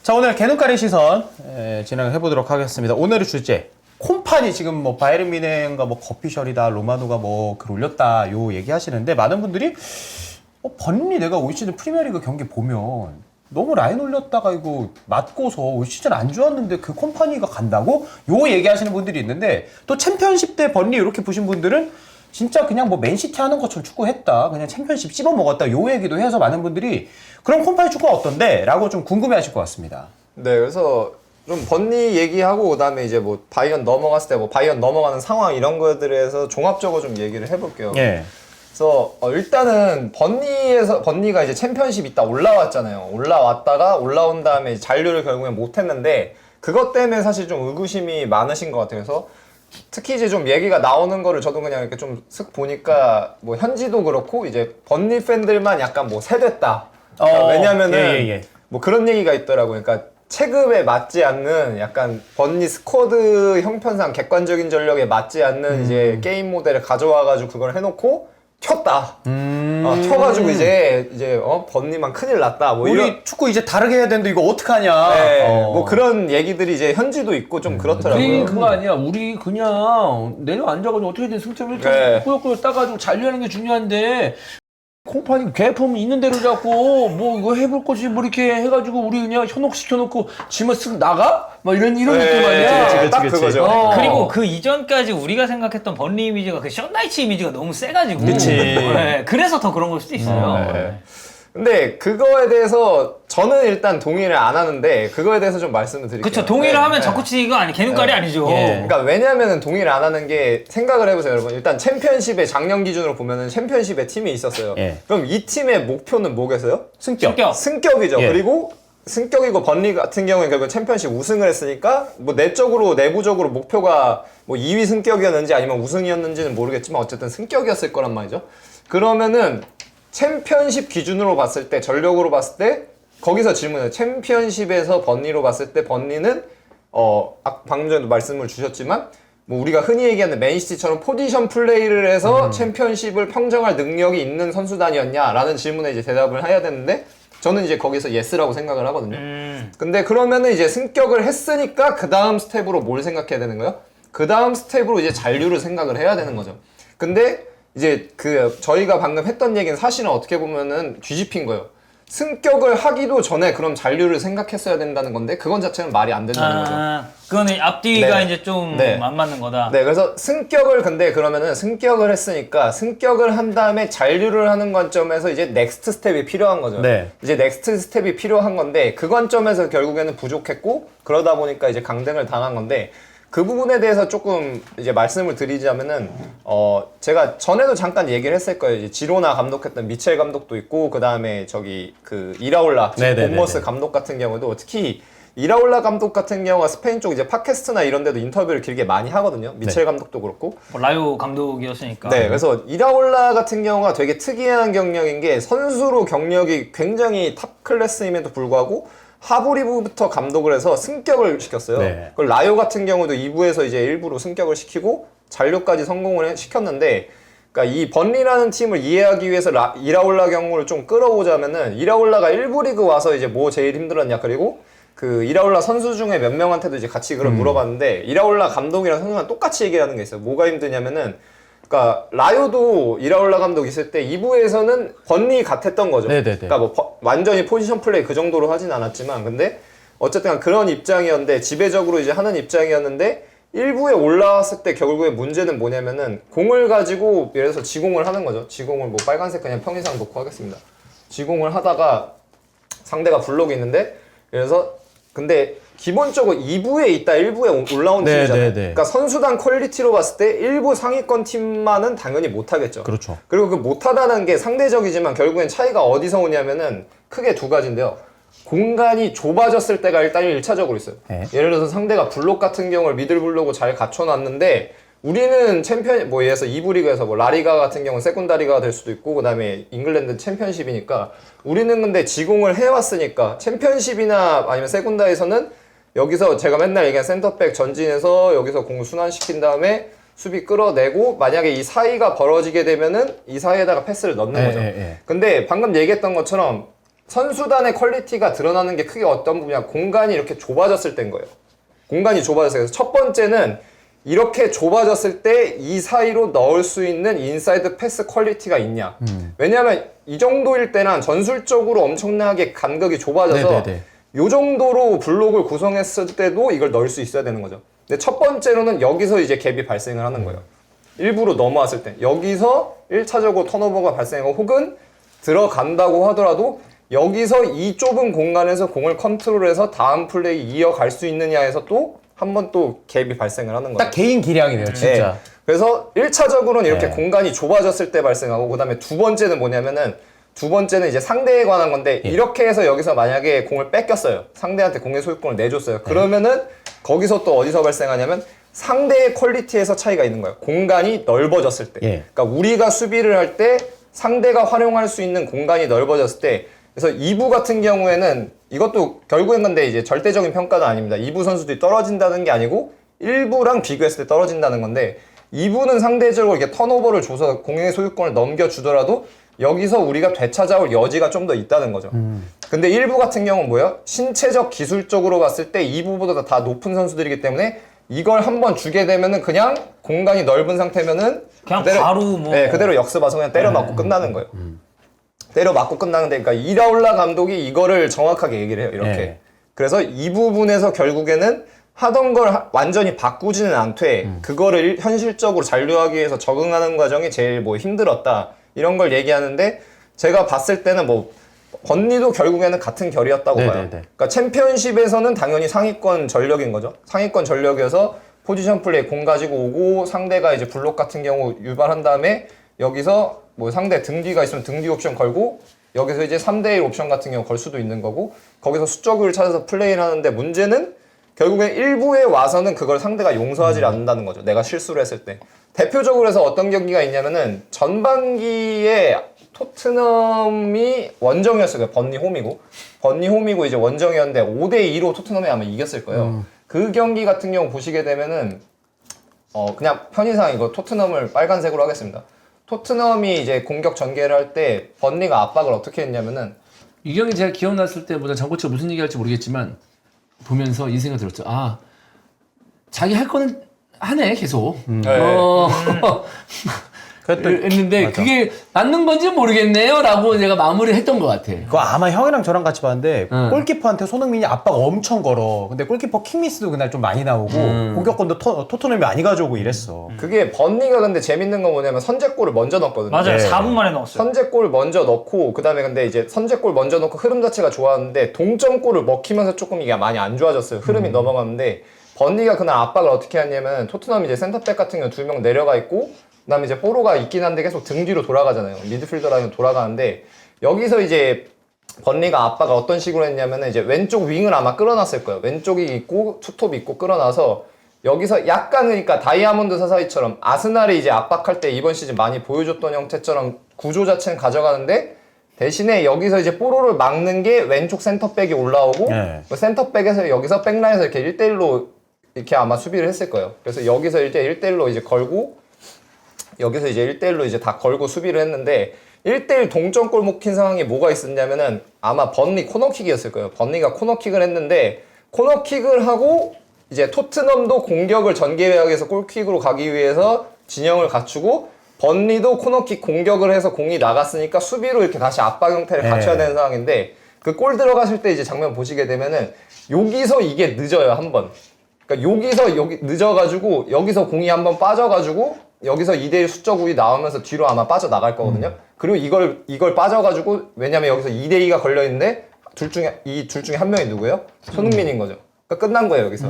자, 오늘 개눈가리 시선 진행을 해보도록 하겠습니다. 오늘의 주제, 콤판이 지금 뭐 바이에른 뮌헨과 뭐 거피셜이다, 로마노가 뭐 글 올렸다 요 얘기하시는데, 많은 분들이 번니 내가 올 시즌 프리미어리그 경기 보면 너무 라인 올렸다가 이거 맞고서 올 시즌 안 좋았는데 그 콤파니가 간다고? 요 얘기하시는 분들이 있는데, 또 챔피언십 때 번니 이렇게 보신 분들은 진짜 그냥 뭐 맨시티 하는 것처럼 축구했다, 그냥 챔피언십 씹어먹었다, 요 얘기도 해서 많은 분들이 그럼 콤파니 축구가 어떤데? 라고 좀 궁금해하실 것 같습니다. 네, 그래서 좀 번니 얘기하고 그다음에 이제 뭐 바이언 넘어갔을 때 뭐 바이언 넘어가는 상황 이런 것들에서 종합적으로 좀 얘기를 해볼게요. 예. 그래서 일단은 번니가 이제 챔피언십 있다 올라왔잖아요. 올라왔다가 올라온 다음에 잔류를 결국엔 못했는데, 그것 때문에 사실 좀 의구심이 많으신 것 같아요. 그래서 특히 이제 좀 얘기가 나오는 거를 저도 그냥 이렇게 좀 슥 보니까 뭐 현지도 그렇고 이제 번니 팬들만 약간 뭐 세됐다. 왜냐면은 뭐 그런 얘기가 있더라고요. 그러니까 체급에 맞지 않는 약간 번니 스쿼드 형편상 객관적인 전력에 맞지 않는 이제 게임 모델을 가져와가지고 그걸 해놓고 켰다. 켜가지고 이제 번니만 큰일 났다. 뭐 우리 이런 축구 이제 다르게 해야 되는데 이거 어떡하냐. 네, 뭐 그런 얘기들이 이제 현지도 있고 좀 그렇더라고요. 우리 그거 아니야. 우리 그냥 내려앉아가지고 어떻게든 승점을 좀 꾸역꾸역 따가지고 잔류하는 게 중요한데, 콤파니 개품 있는 대로 잡고 뭐 이거 해볼 거지 뭐 이렇게 해가지고 우리 그냥 현혹시켜놓고 지만 쓱 나가? 막 이런 느낌 아니야. 딱 그거죠. 그리고 그 이전까지 우리가 생각했던 번리 이미지가 그 션나이츠 이미지가 너무 세가지고. 그치. 네, 그래서 더 그런 걸 수도 있어요. 네. 근데 그거에 대해서 저는 일단 동의를 안 하는데, 그거에 대해서 좀 말씀을 드릴게요. 그쵸, 동의를 하면 적구치기가 아니, 개눈깔이 아니죠. 그러니까 왜냐면은 동의를 안 하는 게, 생각을 해보세요, 여러분. 일단 챔피언십의 작년 기준으로 보면은 챔피언십에 팀이 있었어요. 그럼 이 팀의 목표는 뭐겠어요? 승격이죠. 예. 그리고 승격이고, 번리 같은 경우에 결국 챔피언십 우승을 했으니까 뭐 내부적으로 목표가 뭐 2위 승격이었는지 아니면 우승이었는지는 모르겠지만 어쨌든 승격이었을 거란 말이죠. 그러면은 챔피언십 기준으로 봤을 때, 전력으로 봤을 때, 거기서 질문해요. 챔피언십에서 번니로 봤을 때 번니는 방금 전에도 말씀을 주셨지만 뭐 우리가 흔히 얘기하는 맨시티처럼 포지션 플레이를 해서 챔피언십을 평정할 능력이 있는 선수단이었냐라는 질문에 이제 대답을 해야 되는데, 저는 이제 거기서 예스라고 생각을 하거든요. 근데 그러면은 이제 승격을 했으니까 그 다음 스텝으로 뭘 생각해야 되는 거예요? 그 다음 스텝으로 이제 잔류를 생각을 해야 되는 거죠. 근데 이제 저희가 방금 했던 얘기는 사실은 어떻게 보면은 뒤집힌 거예요. 승격을 하기도 전에 그럼 잔류를 생각했어야 된다는 건데, 그건 자체는 말이 안 된다는 거죠. 그거는 앞뒤가 이제 좀 안 맞는 거다. 네, 그래서 근데 그러면은 승격을 했으니까 승격을 한 다음에 잔류를 하는 관점에서 이제 넥스트 스텝이 필요한 거죠. 이제 넥스트 스텝이 필요한 건데, 그 관점에서 결국에는 부족했고, 그러다 보니까 이제 강등을 당한 건데, 그 부분에 대해서 조금 이제 말씀을 드리자면은, 제가 전에도 잠깐 얘기를 했을 거예요. 이제 지로나 감독했던 미첼 감독도 있고, 그 다음에 이라올라, 본머스 감독 같은 경우도, 특히 이라올라 감독 같은 경우가 스페인 쪽 이제 팟캐스트나 이런 데도 인터뷰를 길게 많이 하거든요. 미첼 감독도 그렇고. 뭐 라요 감독이었으니까. 네, 그래서 이라올라 같은 경우가 되게 특이한 경력인 게, 선수로 경력이 굉장히 탑 클래스임에도 불구하고 하부리부부터 감독을 해서 승격을 시켰어요. 그리고 라요 같은 경우도 2부에서 이제 일부로 승격을 시키고 잔류까지 성공을 시켰는데, 그러니까 이 번리라는 팀을 이해하기 위해서 이라올라 경우를 좀 끌어보자면은, 이라올라가 1부 리그 와서 이제 뭐 제일 힘들었냐, 그리고 그 이라올라 선수 중에 몇 명한테도 이제 같이 그걸 물어봤는데, 이라올라 감독이랑 선수랑 똑같이 얘기하는 게 있어요. 뭐가 힘드냐면은, 그러니까 라요도 이라올라 감독 있을 때 2부에서는 번니 같았던 거죠. 그러니까 뭐 완전히 포지션 플레이 그 정도로 하진 않았지만, 근데 어쨌든 그런 입장이었는데, 지배적으로 이제 하는 입장이었는데, 1부에 올라왔을 때 결국에 문제는 뭐냐면은, 공을 가지고 예를 들어서 지공을 하는 거죠. 지공을 뭐 빨간색 그냥 평이상 놓고 하겠습니다. 지공을 하다가 상대가 블록이 있는데, 그래서 근데 기본적으로 2부에 있다 1부에 올라온 팀이잖아요. 그러니까 선수단 퀄리티로 봤을 때 1부 상위권 팀만은 당연히 못하겠죠. 그리고 그 못하다는 게 상대적이지만 결국엔 차이가 어디서 오냐면은 크게 두 가지인데요. 공간이 좁아졌을 때가 일단 1차적으로 있어요. 예를 들어서 상대가 블록 같은 경우를 미들 블록을 잘 갖춰놨는데, 우리는 예를 들어서 2부 리그에서 뭐 라리가 같은 경우는 세군다리가 될 수도 있고, 그 다음에 잉글랜드 챔피언십이니까, 우리는 근데 지공을 해왔으니까, 챔피언십이나 아니면 세군다에서는 여기서 제가 맨날 얘기한 센터백 전진해서 여기서 공 순환시킨 다음에 수비 끌어내고 만약에 이 사이가 벌어지게 되면은 이 사이에다가 패스를 넣는 거죠. 근데 방금 얘기했던 것처럼 선수단의 퀄리티가 드러나는 게 크게 어떤 부분이냐, 공간이 이렇게 좁아졌을 때인 거예요. 공간이 좁아졌어요. 그래서 첫 번째는 이렇게 좁아졌을 때 이 사이로 넣을 수 있는 인사이드 패스 퀄리티가 있냐. 왜냐하면 이 정도일 때는 전술적으로 엄청나게 간격이 좁아져서 이 정도로 블록을 구성했을 때도 이걸 넣을 수 있어야 되는 거죠. 근데 첫 번째로는 여기서 이제 갭이 발생을 하는 거예요. 일부러 넘어왔을 때 여기서 1차적으로 턴오버가 발생하고 혹은 들어간다고 하더라도 여기서 이 좁은 공간에서 공을 컨트롤해서 다음 플레이 이어갈 수 있느냐에서 또 한 번 또 갭이 발생을 하는 거예요. 딱 개인 기량이네요, 진짜. 네. 그래서 1차적으로는 이렇게 공간이 좁아졌을 때 발생하고, 그 다음에 두 번째는 뭐냐면은, 두 번째는 이제 상대에 관한 건데, 이렇게 해서 여기서 만약에 공을 뺏겼어요. 상대한테 공의 소유권을 내줬어요. 그러면은 거기서 또 어디서 발생하냐면 상대의 퀄리티에서 차이가 있는 거예요. 공간이 넓어졌을 때. 그러니까 우리가 수비를 할 때 상대가 활용할 수 있는 공간이 넓어졌을 때, 그래서 2부 같은 경우에는 이것도 결국엔 근데 이제 절대적인 평가는 아닙니다. 2부 선수들이 떨어진다는 게 아니고 1부랑 비교했을 때 떨어진다는 건데, 2부는 상대적으로 이렇게 턴오버를 줘서 공의 소유권을 넘겨주더라도 여기서 우리가 되찾아올 여지가 좀 더 있다는 거죠. 근데 1부 같은 경우는 뭐예요? 신체적 기술적으로 봤을 때 2부보다 다 높은 선수들이기 때문에 이걸 한번 주게 되면은 그냥 공간이 넓은 상태면은 그냥 그대로, 바로 뭐 네, 그대로 역습 와서 그냥 때려 맞고 끝나는 거예요. 때려 맞고 끝나는데, 그러니까 이라올라 감독이 이거를 정확하게 얘기를 해요. 이렇게. 그래서 이 부분에서 결국에는 하던 걸 완전히 바꾸지는 않되 그거를 현실적으로 잔류하기 위해서 적응하는 과정이 제일 뭐 힘들었다, 이런 걸 얘기하는데, 제가 봤을 때는 뭐 번니도 결국에는 같은 결이었다고 봐요. 그러니까 챔피언십에서는 당연히 상위권 전력인 거죠. 상위권 전력이어서 포지션 플레이 공 가지고 오고, 상대가 이제 블록 같은 경우 유발한 다음에 여기서 뭐 상대 등 뒤가 있으면 등 뒤 옵션 걸고, 여기서 이제 3대1 옵션 같은 경우 걸 수도 있는 거고, 거기서 수적을 찾아서 플레이를 하는데, 문제는 결국엔 1부에 와서는 그걸 상대가 용서하지 않는다는 거죠. 내가 실수를 했을 때. 대표적으로 해서 어떤 경기가 있냐면은 전반기에 토트넘이 원정이었어요. 번니 홈이고 이제 원정이었는데 5대2로 토트넘이 아마 이겼을 거예요. 그 경기 같은 경우 보시게 되면은 그냥 편의상 이거 토트넘을 빨간색으로 하겠습니다. 토트넘이 이제 공격 전개를 할 때 번니가 압박을 어떻게 했냐면은, 이 경기 제가 기억났을 때보다 장코치가 무슨 얘기할지 모르겠지만 보면서 이 생각 들었죠. 아, 자기 할 거는 하네 계속. 했는데 맞아. 그게 맞는 건지 모르겠네요라고 제가 마무리를 했던 것 같아. 그거 아마 형이랑 저랑 같이 봤는데 골키퍼한테 손흥민이 압박 엄청 걸어. 근데 골키퍼 킥미스도 그날 좀 많이 나오고 공격권도 토트넘이 많이 가져오고 이랬어. 그게 번니가 근데 재밌는 건 뭐냐면 선제골을 먼저 넣었거든요. 맞아요. 4분 만에 넣었어요. 선제골 먼저 넣고, 그 다음에 근데 이제 선제골 먼저 넣고 흐름 자체가 좋았는데 동점골을 먹히면서 조금 이게 많이 안 좋아졌어요. 흐름이 넘어갔는데, 번니가 그날 압박을 어떻게 했냐면, 토트넘이 이제 센터백 같은 경우 2명 내려가 있고, 그 다음에 이제 포로가 있긴 한데 계속 등 뒤로 돌아가잖아요. 미드필더 라인 돌아가는데, 여기서 이제 번니가 압박을 어떤 식으로 했냐면은 이제 왼쪽 윙을 아마 끌어놨을 거예요. 왼쪽이 있고 투톱이 있고 끌어놔서 여기서 약간, 그러니까 다이아몬드 사사이처럼 아스날이 이제 압박할 때 이번 시즌 많이 보여줬던 형태처럼 구조 자체는 가져가는데, 대신에 여기서 이제 포로를 막는 게 왼쪽 센터백이 올라오고, 그 센터백에서 여기서 백라인에서 이렇게 1대1로 이렇게 아마 수비를 했을 거예요. 그래서 여기서 이제 1대1로 이제 걸고, 여기서 이제 1대1로 이제 다 걸고 수비를 했는데, 1대1 동점골 먹힌 상황이 뭐가 있었냐면은 아마 번니 코너킥이었을 거예요. 번니가 코너킥을 했는데, 코너킥을 하고 이제 토트넘도 공격을 전개해서 골킥으로 가기 위해서 진영을 갖추고, 번니도 코너킥 공격을 해서 공이 나갔으니까 수비로 이렇게 다시 압박 형태를 갖춰야 되는 상황인데, 그 골 들어갔을 때 이제 장면 보시게 되면은 여기서 이게 늦어요, 한 번. 그러니까 여기서 여기 늦어가지고 여기서 공이 한번 빠져가지고 여기서 2대1 수적 우위 나오면서 뒤로 아마 빠져나갈 거거든요. 그리고 이걸 빠져가지고, 왜냐면 여기서 2대2가 걸려있는데 이 둘 중에 한 명이 누구예요? 손흥민인 거죠. 그러니까 끝난 거예요, 여기서.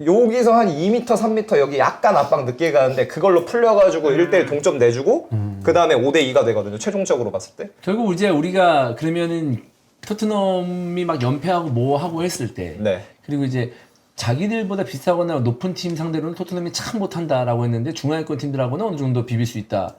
여기서 한 2m, 3m 여기 약간 압박 늦게 가는데 그걸로 풀려가지고 1대1 동점 내주고, 그 다음에 5대2가 되거든요, 최종적으로 봤을 때. 결국 이제 우리가 그러면은 토트넘이 막 연패하고 뭐 하고 했을 때, 그리고 이제 자기들보다 비슷하거나 높은 팀 상대로는 토트넘이 참 못한다라고 했는데 중하위권 팀들하고는 어느 정도 비빌 수 있다.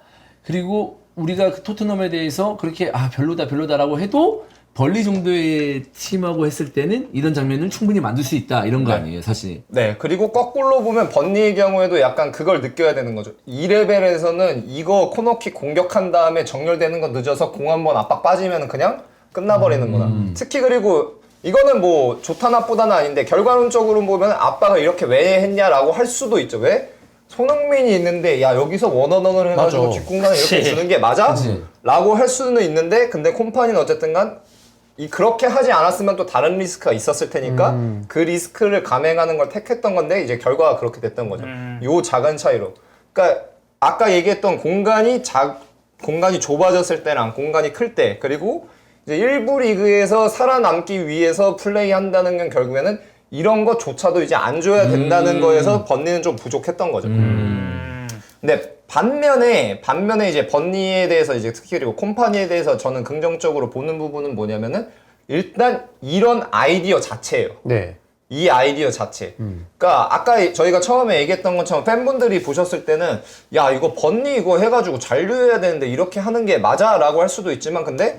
그리고 우리가 그 토트넘에 대해서 그렇게 별로다라고 해도 벌리 정도의 팀하고 했을 때는 이런 장면을 충분히 만들 수 있다 이런 거 아니에요 사실. 네, 그리고 거꾸로 보면 번니의 경우에도 약간 그걸 느껴야 되는 거죠. 2레벨에서는 이거 코너킥 공격한 다음에 정렬되는 거 늦어서 공 한 번 압박 빠지면 그냥 끝나버리는 거다. 특히 그리고 이거는 뭐 좋다 나쁘다는 아닌데 결과론적으로 보면 압박을 이렇게 왜 했냐라고 할 수도 있죠. 왜? 손흥민이 있는데 야 여기서 원어너를 해가지고 맞아. 뒷공간을 이렇게 그치. 주는 게 맞아? 그치. 라고 할 수는 있는데 근데 콤파니는 어쨌든 간 그렇게 하지 않았으면 또 다른 리스크가 있었을 테니까 그 리스크를 감행하는 걸 택했던 건데 이제 결과가 그렇게 됐던 거죠. 요 작은 차이로. 그러니까 아까 얘기했던 공간이 좁아졌을 때랑 공간이 클 때 그리고 이제 1부 리그에서 살아남기 위해서 플레이한다는 건 결국에는 이런 것조차도 이제 안 줘야 된다는 거에서 번니는 좀 부족했던 거죠. 근데 반면에 이제 번니에 대해서 이제 특히 그리고 콤파니에 대해서 저는 긍정적으로 보는 부분은 뭐냐면은 일단 이런 아이디어 자체예요. 네. 이 아이디어 자체. 그러니까 아까 저희가 처음에 얘기했던 것처럼 팬분들이 보셨을 때는 야 이거 번니 이거 해가지고 잔류해야 되는데 이렇게 하는 게 맞아라고 할 수도 있지만 근데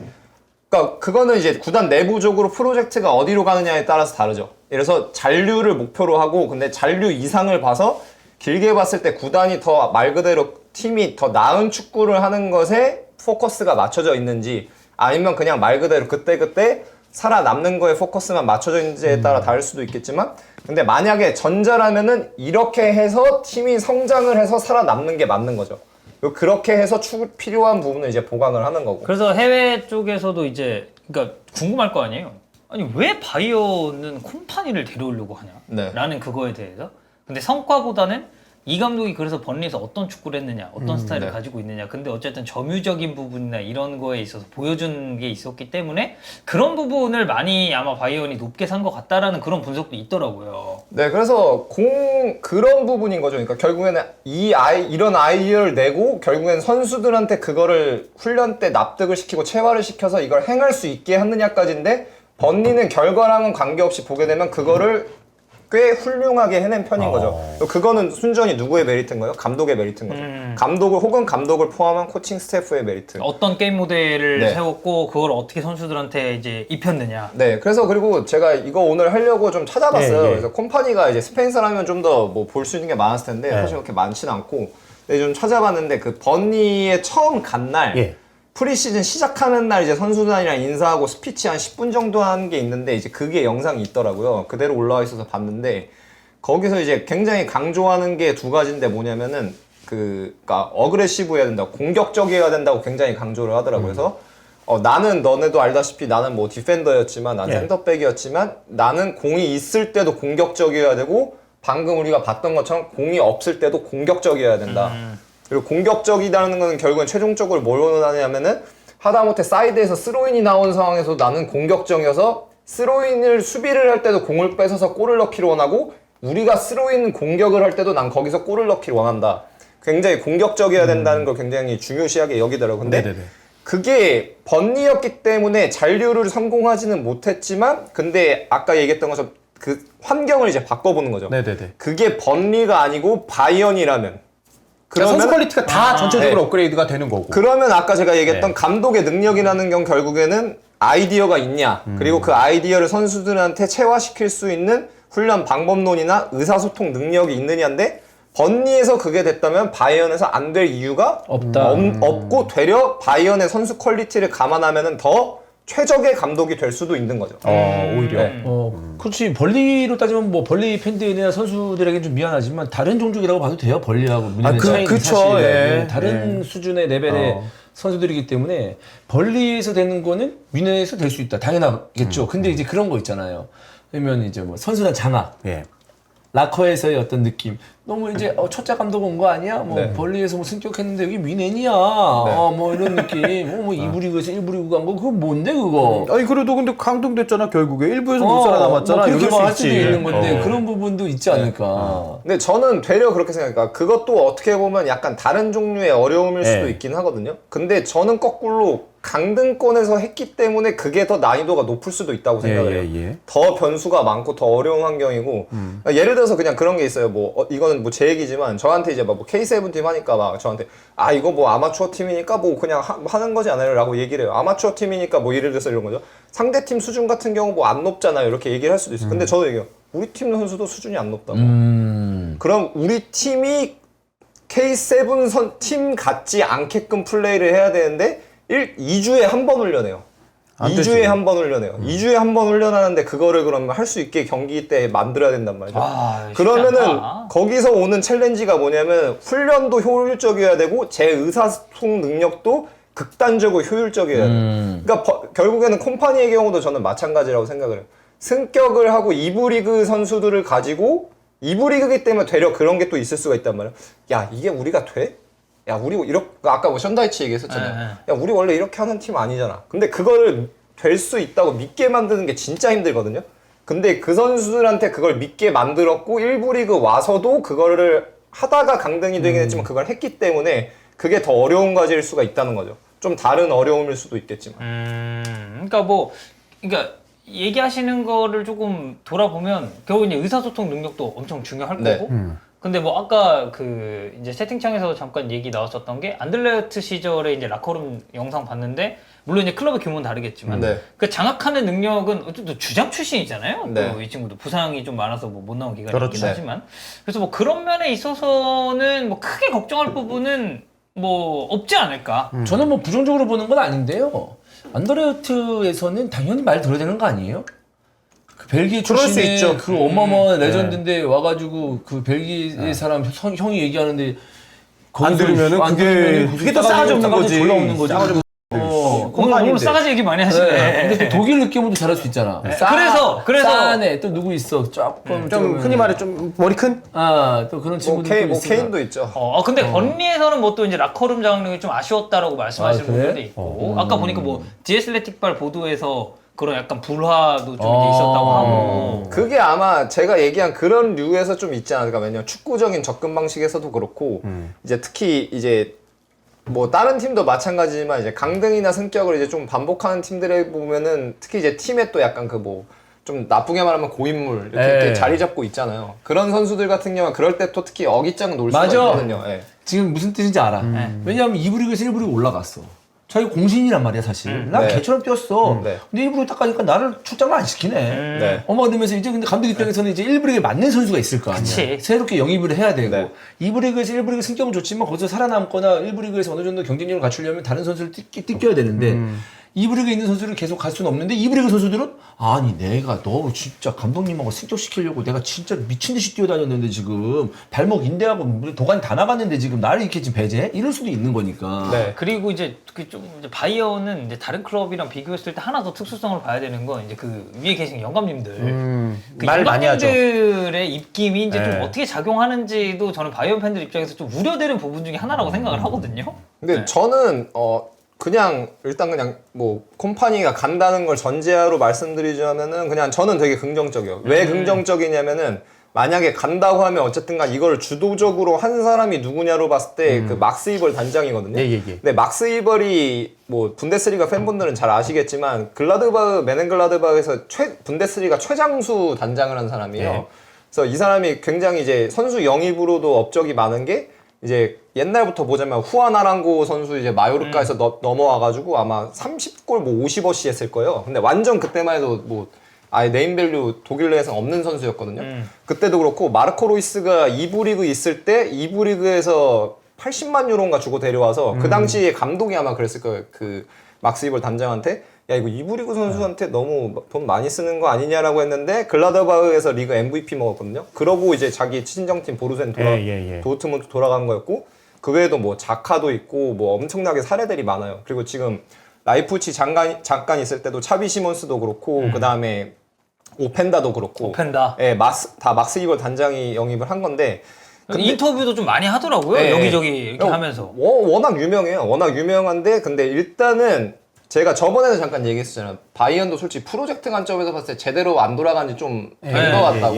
그러니까 그거는 이제 구단 내부적으로 프로젝트가 어디로 가느냐에 따라서 다르죠. 그래서 잔류를 목표로 하고 근데 잔류 이상을 봐서 길게 봤을 때 구단이 더 말 그대로 팀이 더 나은 축구를 하는 것에 포커스가 맞춰져 있는지 아니면 그냥 말 그대로 그때그때 살아남는 거에 포커스만 맞춰져 있는지에 따라 다를 수도 있겠지만 근데 만약에 전자라면은 이렇게 해서 팀이 성장을 해서 살아남는 게 맞는 거죠. 그렇게 해서 필요한 부분을 이제 보강을 하는 거고. 그래서 해외 쪽에서도 이제 그러니까 궁금할 거 아니에요. 아니 왜 바이어는 콤파니를 데려오려고 하냐? 네. 라는 그거에 대해서. 근데 성과보다는 이 감독이 그래서 번리에서 어떤 축구를 했느냐, 어떤 스타일을 네. 가지고 있느냐. 근데 어쨌든 점유적인 부분이나 이런 거에 있어서 보여준 게 있었기 때문에 그런 부분을 많이 아마 바이언이 높게 산 것 같다라는 그런 분석도 있더라고요. 네, 그래서 그런 부분인 거죠. 그러니까 결국에는 이런 아이디어를 내고 결국엔 선수들한테 그거를 훈련 때 납득을 시키고 체화를 시켜서 이걸 행할 수 있게 하느냐까지인데 번니는 결과랑은 관계없이 보게 되면 그거를 꽤 훌륭하게 해낸 편인 거죠. 그거는 순전히 누구의 메리트인 거예요? 감독의 메리트인 거죠. 감독을 포함한 코칭 스태프의 메리트. 어떤 게임 모델을 네. 세웠고 그걸 어떻게 선수들한테 이제 입혔느냐. 네, 그래서 그리고 제가 이거 오늘 하려고 좀 찾아봤어요. 예, 예. 그래서 콤파니가 이제 스페인 사람이면 좀 더 뭐 볼 수 있는 게 많았을 텐데 예. 사실 그렇게 많지는 않고. 근데 좀 찾아봤는데 그 번니의 처음 간 날 예. 프리시즌 시작하는 날 이제 선수단이랑 인사하고 스피치 한 10분 정도 한 게 있는데 이제 그게 영상이 있더라고요. 그대로 올라와 있어서 봤는데 거기서 이제 굉장히 강조하는 게 두 가지인데 뭐냐면은 그러니까 어그레시브해야 된다고 공격적이어야 된다고 굉장히 강조를 하더라고요. 그래서 나는 너네도 알다시피 나는 뭐 디펜더였지만 난 예. 센터백이었지만 나는 공이 있을 때도 공격적이어야 되고 방금 우리가 봤던 것처럼 공이 없을 때도 공격적이어야 된다. 그리고 공격적이라는 건 결국엔 최종적으로 뭘 원하냐면은 하다못해 사이드에서 스로인이 나온 상황에서 나는 공격적이어서 스로인을 수비를 할 때도 공을 뺏어서 골을 넣기를 원하고 우리가 스로인 공격을 할 때도 난 거기서 골을 넣기를 원한다. 굉장히 공격적이어야 된다는 걸 굉장히 중요시하게 여기더라고요. 근데 네네네. 그게 번니였기 때문에 잔류를 성공하지는 못했지만 근데 아까 얘기했던 것처럼 그 환경을 이제 바꿔보는 거죠. 네네네. 그게 번리가 아니고 바이언이라면 그러니까 선수 퀄리티가 다 전체적으로 네. 업그레이드가 되는 거고. 그러면 아까 제가 얘기했던 네. 감독의 능력이라는 건 결국에는 아이디어가 있냐 그리고 그 아이디어를 선수들한테 체화시킬 수 있는 훈련 방법론이나 의사소통 능력이 있느냐인데 번니에서 그게 됐다면 바이언에서 안 될 이유가 없다. 없고 되려 바이언의 선수 퀄리티를 감안하면 더 최적의 감독이 될 수도 있는 거죠. 오히려. 네. 그렇지. 벌리로 따지면 뭐 벌리 팬들이나 선수들에겐 좀 미안하지만 다른 종족이라고 봐도 돼요. 벌리하고 문제는 차이는 그쵸. 사실 예. 다른 수준의 레벨의 선수들이기 때문에 벌리에서 되는 거는 위너에서 될 수 있다. 당연하겠죠. 근데 이제 그런 거 있잖아요. 그러면 이제 뭐 선수단 장악, 예. 라커에서의 어떤 느낌. 너무 이제 첫째 감독 온 거 아니야? 뭐 네. 벌리에서 뭐 승격했는데 여기 미넨이야. 뭐 이런 느낌. 뭐 2부 리그에서 1부 리그 간 거 그거 뭔데 그거? 아니 그래도 근데 강등됐잖아 결국에 일부에서 못 살아남았잖아. 뭐 그렇게 이럴 수 할 수도 있지. 있는 건데 그런 부분도 있지 않을까. 근데 저는 되려 그렇게 생각해요. 그것도 어떻게 보면 약간 다른 종류의 어려움일 수도 네. 있긴 하거든요. 근데 저는 거꾸로 강등권에서 했기 때문에 그게 더 난이도가 높을 수도 있다고 생각을 해요. 예. 더 변수가 많고 더 어려운 환경이고 예를 들어서 그냥 그런 게 있어요. 뭐 이거는 이거는 뭐 제 얘기지만 저한테 이제 뭐 K7 팀 하니까 막 저한테 아 이거 뭐 아마추어 팀이니까 뭐 그냥 하는 거지 않아요? 라고 얘기를 해요. 아마추어 팀이니까 뭐 예를 들어서 이런 거죠. 상대 팀 수준 같은 경우 뭐 안 높잖아요. 이렇게 얘기를 할 수도 있어요. 근데 저도 얘기해요. 우리 팀 선수도 수준이 안 높다고. 그럼 우리 팀이 K7 팀 같지 않게끔 플레이를 해야 되는데 2주에 한 번 훈련해요. 2주에 한 번 훈련해요. 2주에 한 번 훈련하는데 그거를 그러면 할 수 있게 경기 때 만들어야 된단 말이죠. 그러면은 거기서 오는 챌린지가 뭐냐면 훈련도 효율적이어야 되고 제 의사소통 능력도 극단적으로 효율적이어야 돼요. 그러니까 결국에는 콤파니의 경우도 저는 마찬가지라고 생각을 해요. 승격을 하고 2부 리그 선수들을 가지고 2부 리그이기 때문에 되려 그런 게 또 있을 수가 있단 말이에요. 야 이게 우리가 돼? 야 우리 이렇게 아까 뭐 션다이치 얘기했었잖아요. 야 우리 원래 이렇게 하는 팀 아니잖아. 근데 그거를 될 수 있다고 믿게 만드는 게 진짜 힘들거든요. 근데 그 선수들한테 그걸 믿게 만들었고 1부 리그 와서도 그거를 하다가 강등이 되긴 했지만 그걸 했기 때문에 그게 더 어려운 과제일 수가 있다는 거죠. 좀 다른 어려움일 수도 있겠지만. 그러니까 얘기하시는 거를 조금 돌아보면 결국 이제 의사소통 능력도 엄청 중요할 거고. 근데 뭐 아까 그 이제 채팅창에서 잠깐 얘기 나왔었던 게 안들레르트 시절에 이제 라커룸 영상 봤는데 물론 이제 클럽의 규모는 다르겠지만 그 장악하는 능력은 어쨌든 주장 출신이잖아요. 또 이 친구도 부상이 좀 많아서 뭐 못 나온 기간이 있긴 하지만 그래서 뭐 그런 면에 있어서는 뭐 크게 걱정할 부분은 뭐 없지 않을까. 저는 뭐 부정적으로 보는 건 아닌데요. 안더레르트에서는 당연히 말 들어야 되는 거 아니에요? 그 벨기에 출신의 그 어마어마한 레전드인데 와가지고 그 벨기에 사람 형이 얘기하는데 안 들으면은 그게 또 싸가지 없는 거지. 졸라 없는 거지. 오늘 싸가지 얘기 많이 하시네. 근데 또 독일 느낌으로 잘할 수 있잖아. 그래서 싸네. 또 누구 있어? 조금 좀 흔히 말해 좀 머리 큰? 또 그런 친구들 뭐 케인도 있죠. 근데 건리에서는 뭐 또 이제 라커룸 장악력이 좀 아쉬웠다라고 말씀하시는 분들도 있고 아까 보니까 뭐 디애슬레틱발 보도에서 그런 약간 불화도 좀 이제 있었다고 하고 그게 아마 제가 얘기한 그런 류에서 좀 있지 않을까. 왜냐면 축구적인 접근 방식에서도 그렇고 이제 특히 이제 뭐 다른 팀도 마찬가지지만 이제 강등이나 승격을 이제 좀 반복하는 팀들에 보면은 특히 이제 팀에 또 약간 그 뭐 좀 나쁘게 말하면 고인물 이렇게 자리 잡고 있잖아요. 그런 선수들 같은 경우는 그럴 때 또 특히 어깃장 놓을 수가 있거든요. 지금 무슨 뜻인지 알아. 왜냐하면 2부 리그에서 1부 리그 올라갔어. 자기 공신이란 말이야 사실. 난 개처럼 뛰었어. 근데 1부 리그 딱 가니까 나를 출장을 안 시키네. 그러면서 이제 근데 감독 입장에서는 이제 1부 리그에 맞는 선수가 있을 거 아니야. 그치. 새롭게 영입을 해야 되고 2부 리그에서 1부 리그 승격은 좋지만 거기서 살아남거나 1부 리그에서 어느 정도 경쟁력을 갖추려면 다른 선수를 띄껴야 되는데 2부 리그에 있는 선수를 계속 갈 수는 없는데 2부 리그 선수들은 아니 내가 너 진짜 감독님하고 승격시키려고 내가 진짜 미친듯이 뛰어다녔는데 지금 발목 인대하고 도관이 다 나갔는데 지금 나를 이렇게 지금 배제해? 이럴 수도 있는 거니까. 그리고 이제 그 좀 이제 바이어는 이제 다른 클럽이랑 비교했을 때 하나 더 특수성을 봐야 되는 건 이제 그 위에 계신 영감님들 그 말 많이 하죠. 영감님들의 입김이 이제 좀 어떻게 작용하는지도 저는 바이어 팬들 입장에서 좀 우려되는 부분 중에 하나라고 생각을 하거든요. 근데 저는 그냥 일단 그냥 뭐 콤파니가 간다는 걸 전제하로 말씀드리자면은 그냥 저는 되게 긍정적이에요. 왜 긍정적이냐면은 만약에 간다고 하면 어쨌든 간 이걸 주도적으로 한 사람이 누구냐로 봤을 때 그 막스 이벌 단장이거든요. 근데 막스 이벌이 뭐 분데스리가 팬분들은 잘 아시겠지만 글라드바흐 메넨글라드바흐에서 분데스리가 최장수 단장을 한 사람이에요. 그래서 이 사람이 굉장히 이제 선수 영입으로도 업적이 많은 게 이제 옛날부터 보자면 후안 아랑고 선수 이제 마요르카에서 넘어와가지고 아마 30골 뭐 50어시 했을 거예요. 근데 완전 그때만 해도 뭐 아예 네임밸류 독일 내에서 없는 선수였거든요. 그때도 그렇고 마르코 로이스가 2부 리그 있을 때 2부 리그에서 80만 유로인가 주고 데려와서 그 당시에 감독이 아마 그랬을 거예요. 그 막스 이벌 단장한테 야 이거 2부 리그 선수한테 너무 돈 많이 쓰는 거 아니냐라고 했는데 글라드바흐에서 리그 MVP 먹었거든요. 그러고 이제 자기 친정팀 보루센 도르트문트 돌아간 거였고 그 외에도 뭐 자카도 있고 뭐 엄청나게 사례들이 많아요. 그리고 지금 라이프치 잠깐 있을 때도 차비 시몬스도 그렇고 그 다음에 오펜다도 그렇고 다 막스 이벌 단장이 영입을 한 건데 인터뷰도 좀 많이 하더라고요. 여기저기 이렇게 하면서 워낙 유명해요. 워낙 유명한데 근데 일단은 제가 저번에도 잠깐 얘기했었잖아요. 바이언도 솔직히 프로젝트 관점에서 봤을 때 제대로 안 돌아간 지 좀 된 것 같다고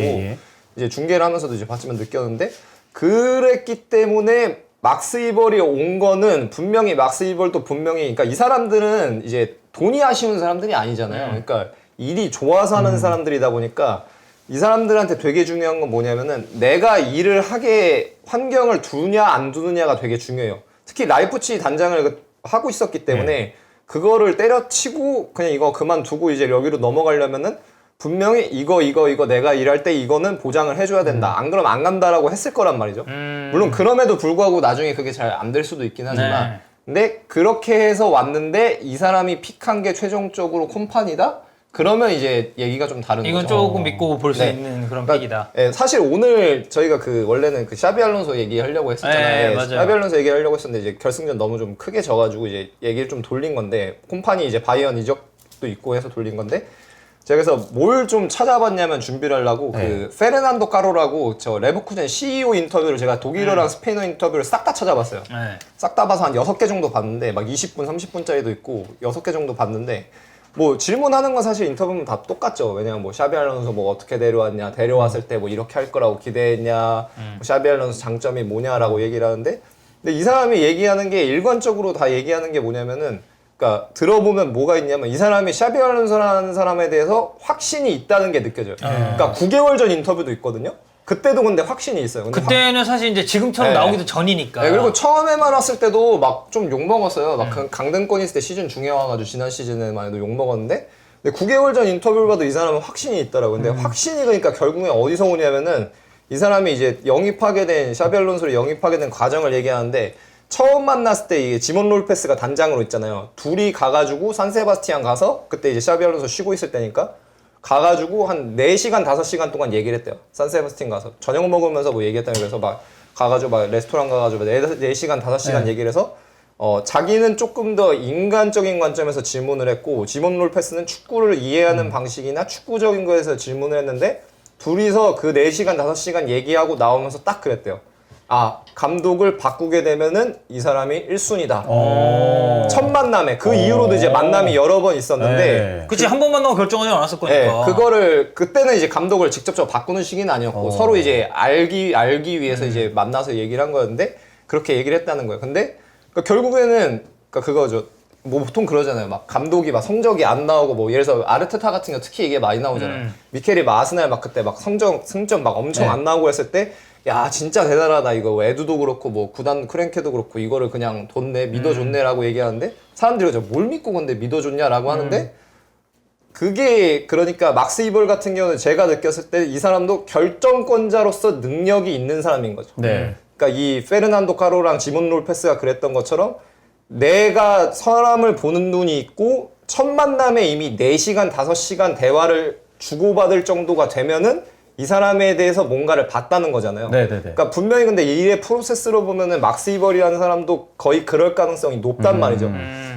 이제 중계를 하면서도 이제 봤지만 느꼈는데 그랬기 때문에 막스 이벌이 온 거는 분명히 막스 이벌도 분명히 그러니까 이 사람들은 이제 돈이 아쉬운 사람들이 아니잖아요. 그러니까 일이 좋아서 하는 사람들이다 보니까 이 사람들한테 되게 중요한 건 뭐냐면은 내가 일을 하게 환경을 두냐 안 두느냐가 되게 중요해요. 특히 라이프치히 단장을 하고 있었기 때문에 그거를 때려치고 그냥 이거 그만두고 이제 여기로 넘어가려면은 분명히 이거 내가 일할 때 이거는 보장을 해줘야 된다. 안 그러면 안 간다라고 했을 거란 말이죠. 물론 그럼에도 불구하고 나중에 그게 잘 안 될 수도 있긴 하지만 네. 근데 그렇게 해서 왔는데 이 사람이 픽한 게 최종적으로 콤파니다? 그러면 이제 얘기가 좀 다른 이건 거죠. 조금 믿고 볼 수 네. 있는 그런 그러니까, 픽이다. 예, 사실 오늘 저희가 원래는 샤비 알론소 얘기하려고 했었잖아요. 네, 맞아요. 샤비 알론소 얘기하려고 했었는데 이제 결승전 너무 좀 크게 져가지고 이제 얘기를 좀 돌린 건데 콤파니 이제 바이언 이적도 있고 해서 돌린 건데 제가 그래서 뭘 좀 찾아봤냐면 준비를 하려고 그 페르난도 까로라고 저 레버쿠젠 CEO 인터뷰를 제가 독일어랑 스페인어 인터뷰를 싹 다 찾아봤어요. 네. 싹 다 봐서 한 6개 정도 봤는데 막 20분, 30분짜리도 있고 6개 정도 봤는데 뭐 질문하는 건 사실 인터뷰는 다 똑같죠. 왜냐면 뭐 샤비 알론소 뭐 어떻게 데려왔냐, 데려왔을 때 뭐 이렇게 할 거라고 기대했냐, 뭐 샤비 알론소 장점이 뭐냐라고 얘기를 하는데 근데 이 사람이 얘기하는 게 일관적으로 다 얘기하는 게 뭐냐면은 그러니까 들어보면 뭐가 있냐면 이 사람이 샤비 알론소라는 사람에 대해서 확신이 있다는 게 느껴져요. 그러니까 9개월 전 인터뷰도 있거든요. 그때도 근데 확신이 있어요. 근데 그때는 사실 이제 지금처럼 네. 나오기도 전이니까. 네, 그리고 처음에만 왔을 때도 막 좀 욕먹었어요. 막 강등권 있을 때 시즌 중에 와가지고 지난 시즌에만 해도 욕먹었는데 근데 9개월 전 인터뷰를 봐도 이 사람은 확신이 있더라고요. 근데 확신이 그러니까 결국엔 어디서 오냐면은 이 사람이 이제 영입하게 된 샤비 알론소를 영입하게 된 과정을 얘기하는데 처음 만났을 때 이게 지몬 롤페스가 단장으로 있잖아요. 둘이 가가지고 산세바스티안 가서 그때 이제 샤비 알론소 쉬고 있을 때니까 가가지고 한 4시간, 5시간 동안 얘기를 했대요. 산세바스티안 가서. 저녁 먹으면서 뭐 얘기했다는 그래서 막 가가지고 막 레스토랑 가가지고 4시간, 5시간 얘기를 해서 자기는 조금 더 인간적인 관점에서 질문을 했고 지몬 롤페스는 축구를 이해하는 방식이나 축구적인 거에서 질문을 했는데 둘이서 그 4시간, 5시간 얘기하고 나오면서 딱 그랬대요. 아, 감독을 바꾸게 되면은 이 사람이 1순위다. 첫 만남에 그 이후로도 이제 만남이 여러 번 있었는데 그치, 한 번만 나고 결정하지 않았을 거니까. 네, 그거를 그때는 이제 감독을 직접적으로 바꾸는 시기는 아니었고 서로 이제 알기 위해서 이제 만나서 얘기를 한 거였는데 그렇게 얘기를 했다는 거예요. 근데 그러니까 결국에는 그러니까 그거죠. 뭐 보통 그러잖아요. 막 감독이 막 성적이 안 나오고 뭐 예를 들어서 아르테타 같은 거 특히 이게 많이 나오잖아요. 미켈이 막 아스날 막 그때 막 승점 막 엄청 안 나오고 했을 때 야 진짜 대단하다 이거 에두도 그렇고 뭐 구단 크랭케도 그렇고 이거를 그냥 뒀네 믿어줬네라고 얘기하는데 사람들이 뭘 믿고 근데 믿어줬냐라고 하는데 그게 그러니까 막스 이볼 같은 경우는 제가 느꼈을 때 이 사람도 결정권자로서 능력이 있는 사람인 거죠. 네. 그러니까 이 페르난도 카로랑 지몬 롤페스가 그랬던 것처럼 내가 사람을 보는 눈이 있고 첫 만남에 이미 4시간, 5시간 대화를 주고받을 정도가 되면은 이 사람에 대해서 뭔가를 봤다는 거잖아요. 네네네. 그러니까 분명히 근데 이 일의 프로세스로 보면은 막스 이벌이라는 사람도 거의 그럴 가능성이 높단 말이죠.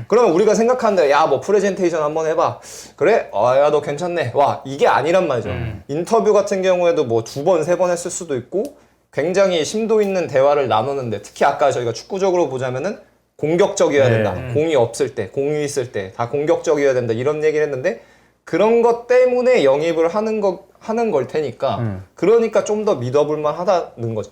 그러면 우리가 생각하는데 야 뭐 프레젠테이션 한번 해봐. 그래? 야 너 괜찮네. 와 이게 아니란 말이죠. 인터뷰 같은 경우에도 뭐 2번, 3번 했을 수도 있고 굉장히 심도 있는 대화를 나누는데 특히 아까 저희가 축구적으로 보자면은 공격적이어야 된다. 공이 없을 때, 공이 있을 때 다 공격적이어야 된다. 이런 얘기를 했는데 그런 것 때문에 영입을 하는 걸 테니까 그러니까 좀 더 믿어볼 만하다는 거죠.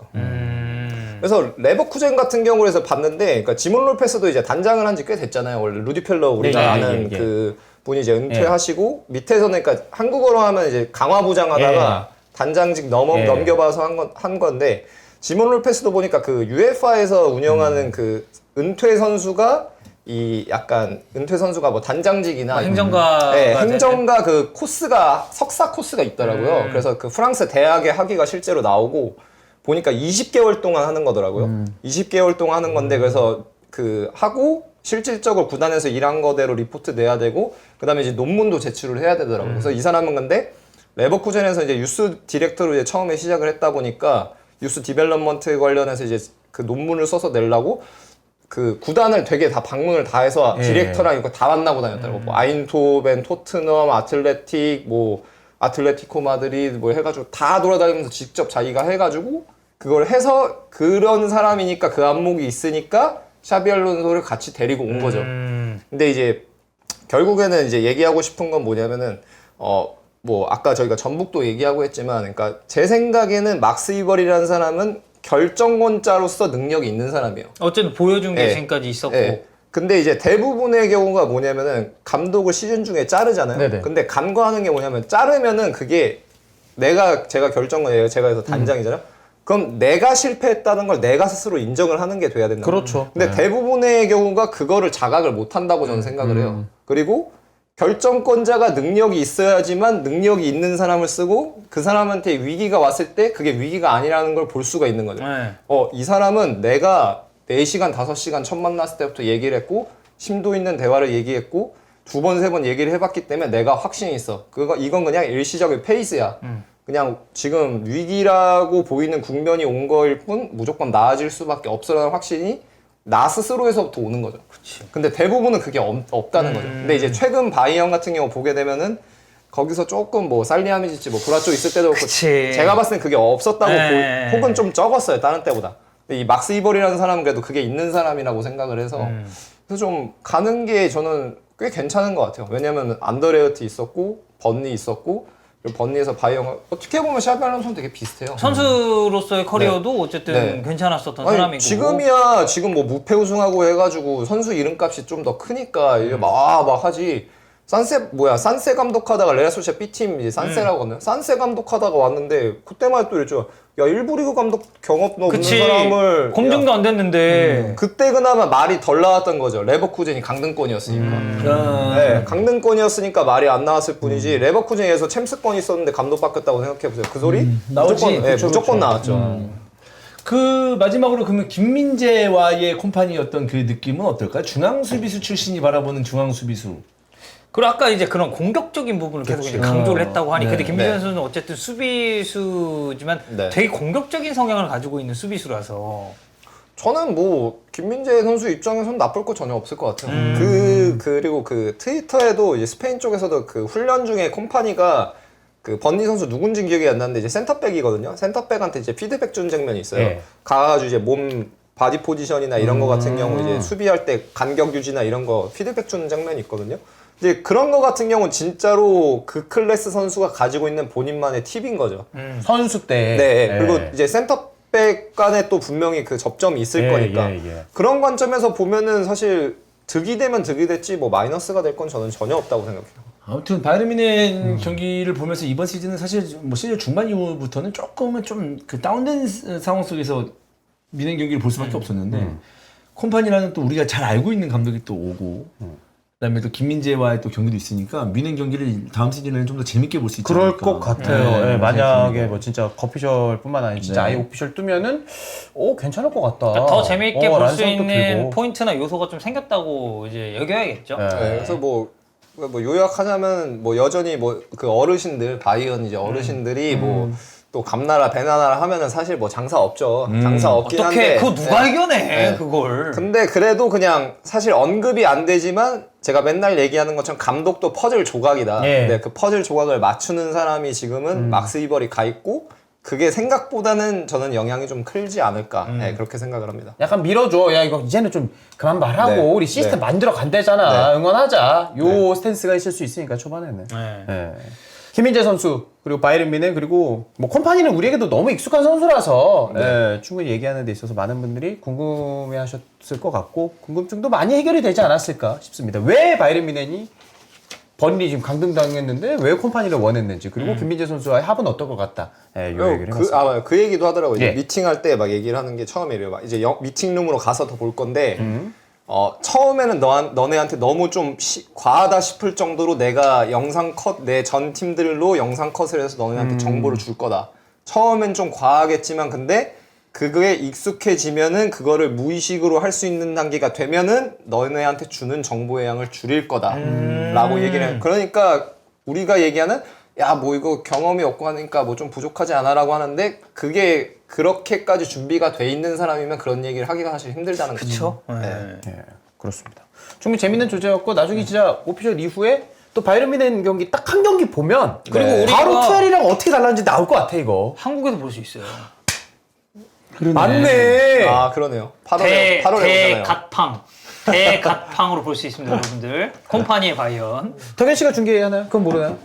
그래서 레버쿠젠 같은 경우에서 봤는데 그러니까 지몬 롤페스도 이제 단장을 한 지 꽤 됐잖아요. 원래 루디펠러 우리가 아는 그 분이 이제 은퇴하시고 밑에서는 그러니까 한국어로 하면 이제 강화부장하다가 단장직 넘겨봐서 한 건데 지몬 롤페스도 보니까 그 UEFA에서 운영하는 그 은퇴 선수가 이 약간 은퇴 선수가 뭐 단장직이나 행정가 네, 행정가 그 코스가 석사 코스가 있더라고요. 그래서 그 프랑스 대학의 학위가 실제로 나오고 보니까 20개월 동안 하는 거더라고요. 20개월 동안 하는 건데 그래서 그 하고 실질적으로 구단에서 일한 거대로 리포트 내야 되고 그다음에 이제 논문도 제출을 해야 되더라고요. 그래서 이 사람은 근데 레버쿠젠에서 이제 유스 디렉터로 이제 처음에 시작을 했다 보니까 유스 디벨롭먼트 관련해서 이제 그 논문을 써서 내려고 그 구단을 되게 다 방문을 다 해서 디렉터랑 이거 다 만나고 다녔더라고. 뭐 아인토벤, 토트넘, 아틀레틱, 뭐 아틀레티코 마드리드 뭐 해가지고 다 돌아다니면서 직접 자기가 해가지고 그걸 해서 그런 사람이니까 그 안목이 있으니까 샤비 알론소를 같이 데리고 온 거죠. 근데 이제 결국에는 이제 얘기하고 싶은 건 뭐냐면은 뭐 아까 저희가 전북도 얘기하고 했지만 그러니까 제 생각에는 막스 이벌이라는 사람은 결정권자로서 능력이 있는 사람이에요. 어쨌든 보여준 게 네. 지금까지 있었고. 네. 근데 이제 대부분의 경우가 뭐냐면은 감독을 시즌 중에 자르잖아요. 네네. 근데 간과하는 게 뭐냐면 자르면은 그게 제가 결정을 해요. 제가 해서 단장이잖아요. 그럼 내가 실패했다는 걸 내가 스스로 인정을 하는 게 돼야 된다. 그렇죠. 근데 대부분의 경우가 그거를 자각을 못 한다고 저는 생각을 해요. 그리고 결정권자가 능력이 있어야지만 능력이 있는 사람을 쓰고 그 사람한테 위기가 왔을 때 그게 위기가 아니라는 걸 볼 수가 있는 거죠. 네. 이 사람은 내가 4시간, 5시간 첫 만났을 때부터 얘기를 했고 심도 있는 대화를 얘기했고 2번, 3번 얘기를 해봤기 때문에 내가 확신이 있어. 이건 그냥 일시적인 페이스야. 그냥 지금 위기라고 보이는 국면이 온 거일 뿐 무조건 나아질 수밖에 없으라는 확신이 나 스스로에서부터 오는 거죠. 근데 대부분은 그게 없다는 거죠. 근데 이제 최근 바이언 같은 경우 보게 되면은 거기서 조금 뭐 살리아미지치 뭐 브라쪼 있을 때도 그렇고 제가 봤을 땐 그게 없었다고 혹은 좀 적었어요. 다른 때보다. 근데 이 막스 이벌이라는 사람은 그래도 그게 있는 사람이라고 생각을 해서 그래서 좀 가는 게 저는 꽤 괜찮은 것 같아요. 왜냐면 안더레어트 있었고 번니 있었고 그리고 번니에서 바이언 어떻게 보면 샤비 알론소는 되게 비슷해요. 선수로서의 커리어도 어쨌든 괜찮았었던 사람이고. 지금이야 지금 뭐 무패 우승하고 해가지고 선수 이름값이 좀 더 크니까 이게 막 하지. 산세 감독하다가 레알 소시아 B팀 이제 산세라고 하거든요. 산세 감독하다가 왔는데 그때만 또 이랬죠. 야 1부 리그 감독 경험도 없는 사람을 검증도 안 됐는데 그때 그나마 말이 덜 나왔던 거죠. 레버쿠젠이 강등권이었으니까. 네, 강등권이었으니까 말이 안 나왔을 뿐이지 레버쿠젠에서 챔스권이 있었는데 감독 바뀌었다고 생각해보세요. 그 소리? 나오지. 무조건 나왔죠. 그 마지막으로 그러면 김민재와의 콤파니였던 그 느낌은 어떨까요? 중앙 수비수 출신이 바라보는 중앙 수비수. 그리고 아까 이제 그런 공격적인 부분을 계속 이제 강조를 했다고 하니 근데 김민재 네. 선수는 어쨌든 수비수지만 네. 되게 공격적인 성향을 가지고 있는 수비수라서 저는 뭐 김민재 선수 입장에서는 나쁠 거 전혀 없을 것 같아요. 그리고 그 트위터에도 이제 스페인 쪽에서도 그 훈련 중에 콤파니가 그 번니 선수 누군지 기억이 안 나는데 이제 센터백이거든요. 센터백한테 이제 피드백 준 장면이 있어요. 네. 가가지고 이제 몸 바디 포지션이나 이런 거 같은 경우 이제 수비할 때 간격 유지나 이런 거 피드백 주는 장면이 있거든요. 이제 그런 거 같은 경우는 진짜로 그 클래스 선수가 가지고 있는 본인만의 팁인 거죠. 선수 때. 네. 그리고 이제 센터백 간에 또 분명히 그 접점이 있을 거니까. 그런 관점에서 보면은 사실 득이 되면 득이 됐지 뭐 마이너스가 될 건 저는 전혀 없다고 생각해요. 아무튼 바이에른 뮌헨 경기를 보면서 이번 시즌은 사실 뭐 시즌 중반 이후부터는 조금은 좀 그 다운된 상황 속에서 뮌헨 경기를 볼 수밖에 없었는데 콤파니라는 또 우리가 잘 알고 있는 감독이 또 오고 그다음에 또 김민재와의 또 경기도 있으니까 뮌헨 경기를 다음 시즌에는 좀 더 재밌게 볼 수 있지 그럴 않을까. 것 같아요. 네, 만약에 뭐 진짜 거피셜뿐만 아니라 진짜 아예 오피셜 뜨면은 괜찮을 것 같다. 그러니까 더 재미있게 볼 수 라는 생각도 있는 들고. 포인트나 요소가 좀 생겼다고 이제 여겨야겠죠. 네. 네, 그래서 뭐 요약하자면 뭐 여전히 뭐 그 어르신들 바이언 이제 어르신들이 뭐 또 감나라 배나라 하면은 사실 뭐 장사 없죠. 장사 없긴 어떻게 한데. 그거 누가 이겨내 네. 그걸. 근데 그래도 그냥 사실 언급이 안 되지만 제가 맨날 얘기하는 것처럼 감독도 퍼즐 조각이다. 예. 근데 그 퍼즐 조각을 맞추는 사람이 지금은 막스 이벌이 가 있고 그게 생각보다는 저는 영향이 좀 크지 않을까. 네, 그렇게 생각을 합니다. 약간 밀어줘. 야 이거 이제는 좀 그만 말하고 네. 우리 시스템 네. 만들어 간대잖아. 네. 응원하자. 요 스탠스가 있을 수 있으니까 초반에는. 네. 네. 김민재 선수 그리고 바이에른 뮌헨 그리고 뭐 콤파니는 우리에게도 너무 익숙한 선수라서 충분히 얘기하는 데 있어서 많은 분들이 궁금해하셨을 것 같고 궁금증도 많이 해결이 되지 않았을까 싶습니다. 왜 바이에른 뮌헨이 번니 지금 강등당했는데 왜 콤파니를 원했는지 그리고 김민재 선수와의 합은 어떨 것 같다. 요 얘기를 해봤습니다. 그 얘기도 하더라고요. 이제 예. 미팅할 때 막 얘기를 하는 게 처음이래요. 막 이제 미팅룸으로 가서 더 볼 건데 처음에는 너네한테 너무 좀 과하다 싶을 정도로 내가 영상 컷, 내 전 팀들로 영상 컷을 해서 너네한테 정보를 줄 거다. 처음엔 좀 과하겠지만 근데 그거에 익숙해지면은 그거를 무의식으로 할 수 있는 단계가 되면은 너네한테 주는 정보의 양을 줄일 거다. 라고 얘기를 해요. 그러니까 우리가 얘기하는 야, 뭐 이거 경험이 없고 하니까 뭐 좀 부족하지 않아 라고 하는데 그게 그렇게까지 준비가 돼 있는 사람이면 그런 얘기를 하기가 사실 힘들다는 거죠. 그렇죠. 네, 그렇습니다. 충분히 재밌는 주제였고 나중에 진짜 오피셜 이후에 또 바이에른 뮌헨 경기 딱 한 경기 보면 그리고 바로 우리가 투엘이랑 어떻게 달랐는지 나올 것 같아 이거. 한국에서 볼 수 있어요. 맞네. 아, 그러네요. 8월에 오잖아요. 대갓팡으로 볼 수 있습니다, 여러분들. 콤파니의 바이언. 덕현 씨가 중계하나요? 그건 모르나요?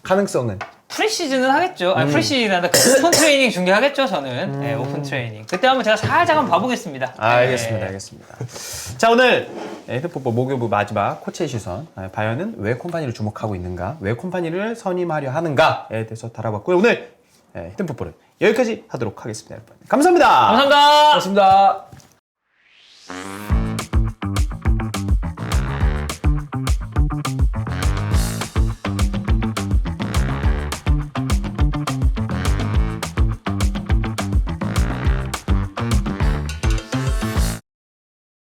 가능성은? 프리시즌은 하겠죠. 아니, 프리시즌이란다. 오픈 트레이닝 중계하겠죠, 저는. 네, 오픈 트레이닝. 그때 한번 제가 살짝 한번 봐보겠습니다. 알겠습니다. 알겠습니다. 자, 오늘 헤드풋볼 목요일 마지막 코치의 시선. 바이언은 왜 콤파니를 주목하고 있는가? 왜 콤파니를 선임하려 하는가에 대해서 다뤄봤고요. 오늘 히든 풋볼은 여기까지 하도록 하겠습니다. 여러분. 감사합니다. 감사합니다. 고맙습니다.